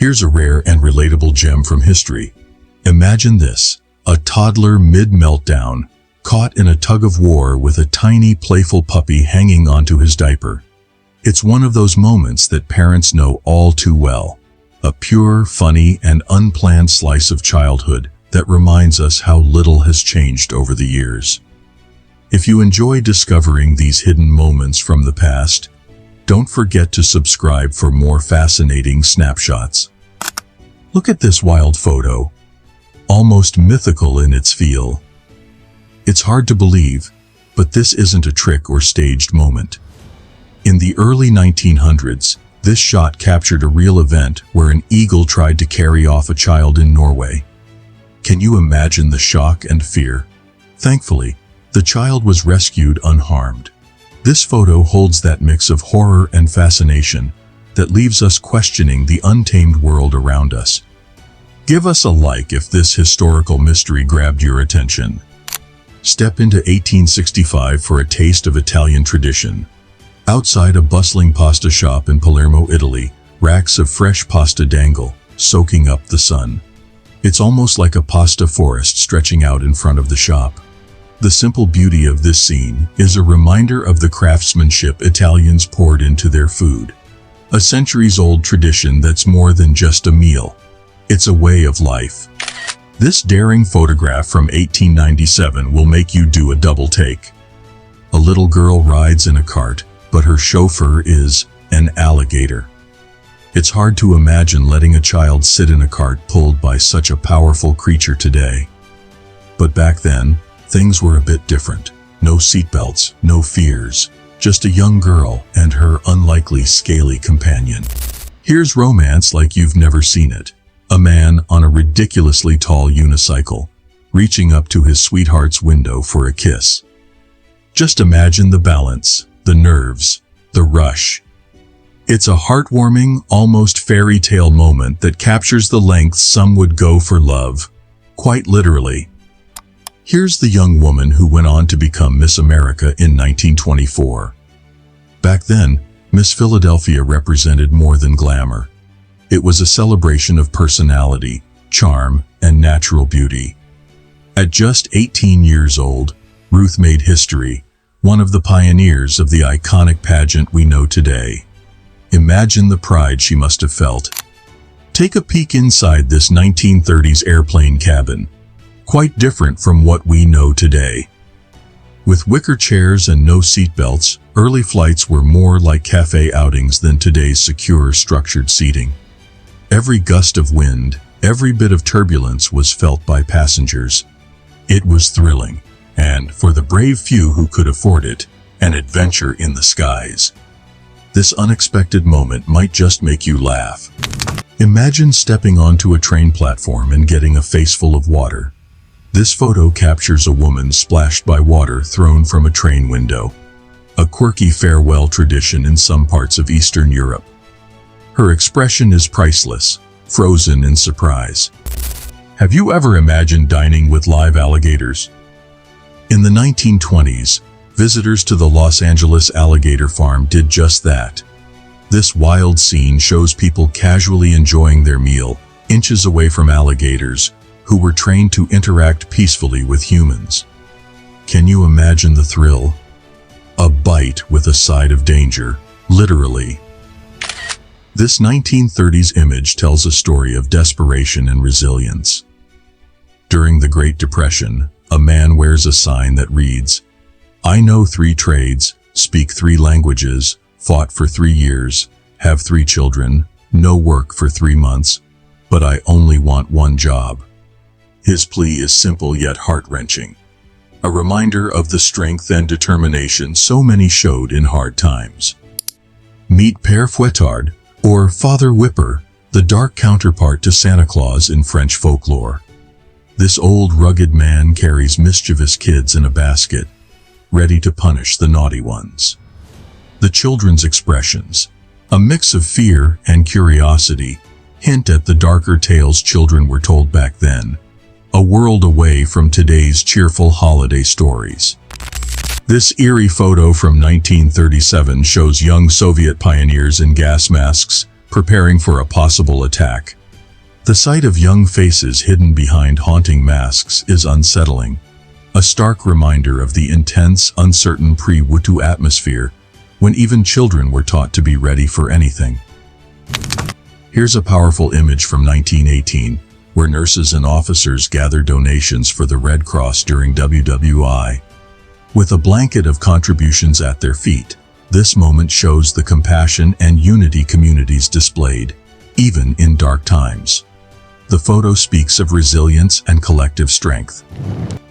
Here's a rare and relatable gem from history. Imagine this, a toddler mid-meltdown, caught in a tug-of-war with a tiny, playful puppy hanging onto his diaper. It's one of those moments that parents know all too well. A pure, funny, and unplanned slice of childhood that reminds us how little has changed over the years. If you enjoy discovering these hidden moments from the past, don't forget to subscribe for more fascinating snapshots. Look at this wild photo, almost mythical in its feel. It's hard to believe, but this isn't a trick or staged moment. In the early 1900s, this shot captured a real event where an eagle tried to carry off a child in Norway. Can you imagine the shock and fear? Thankfully, the child was rescued unharmed. This photo holds that mix of horror and fascination that leaves us questioning the untamed world around us. Give us a like if this historical mystery grabbed your attention. Step into 1865 for a taste of Italian tradition. Outside a bustling pasta shop in Palermo, Italy, racks of fresh pasta dangle, soaking up the sun. It's almost like a pasta forest stretching out in front of the shop. The simple beauty of this scene is a reminder of the craftsmanship Italians poured into their food. A centuries-old tradition that's more than just a meal. It's a way of life. This daring photograph from 1897 will make you do a double take. A little girl rides in a cart, but her chauffeur is an alligator. It's hard to imagine letting a child sit in a cart pulled by such a powerful creature today. But back then, things were a bit different. No seatbelts, no fears, just a young girl and her unlikely scaly companion. Here's romance like you've never seen it. A man on a ridiculously tall unicycle, reaching up to his sweetheart's window for a kiss. Just imagine the balance, the nerves, the rush. It's a heartwarming, almost fairy tale moment that captures the lengths some would go for love, quite literally. Here's the young woman who went on to become Miss America in 1924. Back then, Miss Philadelphia represented more than glamour. It was a celebration of personality, charm, and natural beauty. At just 18 years old, Ruth made history, one of the pioneers of the iconic pageant we know today. Imagine the pride she must have felt. Take a peek inside this 1930s airplane cabin. Quite different from what we know today. With wicker chairs and no seatbelts, early flights were more like cafe outings than today's secure, structured seating. Every gust of wind, every bit of turbulence was felt by passengers. It was thrilling, and, for the brave few who could afford it, an adventure in the skies. This unexpected moment might just make you laugh. Imagine stepping onto a train platform and getting a face full of water. This photo captures a woman splashed by water thrown from a train window. A quirky farewell tradition in some parts of Eastern Europe. Her expression is priceless, frozen in surprise. Have you ever imagined dining with live alligators? In the 1920s, visitors to the Los Angeles alligator farm did just that. This wild scene shows people casually enjoying their meal, inches away from alligators, who were trained to interact peacefully with humans. Can you imagine the thrill? A bite with a side of danger, literally. This 1930s image tells a story of desperation and resilience. During the Great Depression, a man wears a sign that reads, "I know 3 trades, speak 3 languages, fought for 3 years, have 3 children, no work for 3 months, but I only want 1 job." His plea is simple yet heart-wrenching. A reminder of the strength and determination so many showed in hard times. Meet Père Fouettard, or Father Whipper, the dark counterpart to Santa Claus in French folklore. This old rugged man carries mischievous kids in a basket, ready to punish the naughty ones. The children's expressions, a mix of fear and curiosity, hint at the darker tales children were told back then, a world away from today's cheerful holiday stories. This eerie photo from 1937 shows young Soviet pioneers in gas masks, preparing for a possible attack. The sight of young faces hidden behind haunting masks is unsettling, a stark reminder of the intense, uncertain pre-Wutu atmosphere when even children were taught to be ready for anything. Here's a powerful image from 1918, where nurses and officers gather donations for the Red Cross during WWI. With a blanket of contributions at their feet, this moment shows the compassion and unity communities displayed, even in dark times. The photo speaks of resilience and collective strength.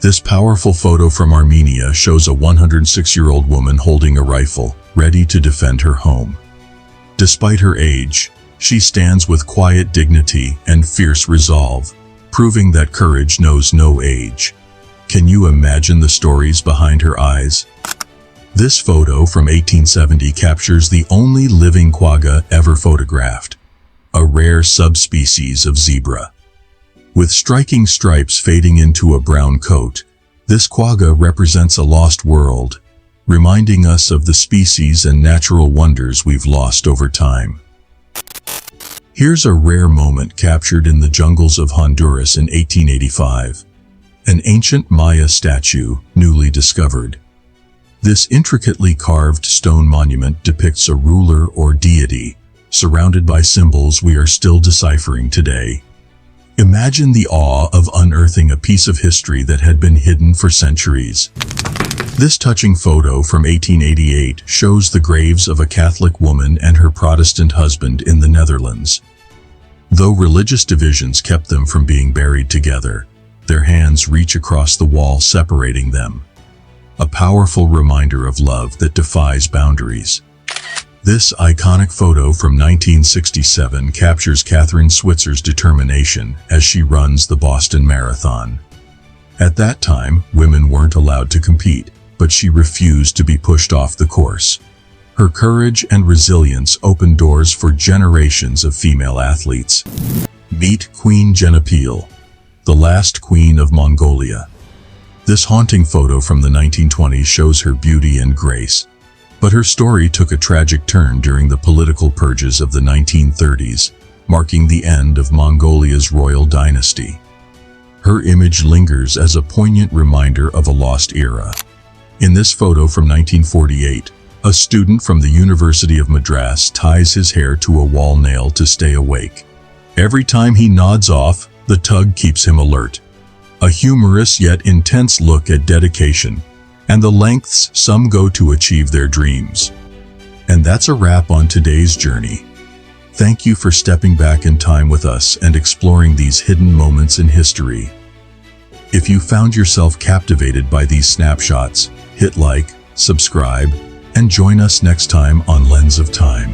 This powerful photo from Armenia shows a 106-year-old woman holding a rifle, ready to defend her home. Despite her age, she stands with quiet dignity and fierce resolve, proving that courage knows no age. Can you imagine the stories behind her eyes? This photo from 1870 captures the only living quagga ever photographed, a rare subspecies of zebra. With striking stripes fading into a brown coat, this quagga represents a lost world, reminding us of the species and natural wonders we've lost over time. Here's a rare moment captured in the jungles of Honduras in 1885. An ancient Maya statue, newly discovered. This intricately carved stone monument depicts a ruler or deity, surrounded by symbols we are still deciphering today. Imagine the awe of unearthing a piece of history that had been hidden for centuries. This touching photo from 1888 shows the graves of a Catholic woman and her Protestant husband in the Netherlands. Though religious divisions kept them from being buried together, their hands reach across the wall separating them. A powerful reminder of love that defies boundaries. This iconic photo from 1967 captures Kathrine Switzer's determination as she runs the Boston Marathon. At that time, women weren't allowed to compete, but she refused to be pushed off the course. Her courage and resilience opened doors for generations of female athletes. Meet Queen Genapil, the last queen of Mongolia. This haunting photo from the 1920s shows her beauty and grace, but her story took a tragic turn during the political purges of the 1930s, marking the end of Mongolia's royal dynasty. Her image lingers as a poignant reminder of a lost era. In this photo from 1948, a student from the University of Madras ties his hair to a wall nail to stay awake. Every time he nods off, the tug keeps him alert. A humorous yet intense look at dedication, and the lengths some go to achieve their dreams. And that's a wrap on today's journey. Thank you for stepping back in time with us and exploring these hidden moments in history. If you found yourself captivated by these snapshots, hit like, subscribe, and join us next time on Lens of Time.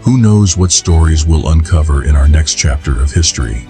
Who knows what stories we'll uncover in our next chapter of history?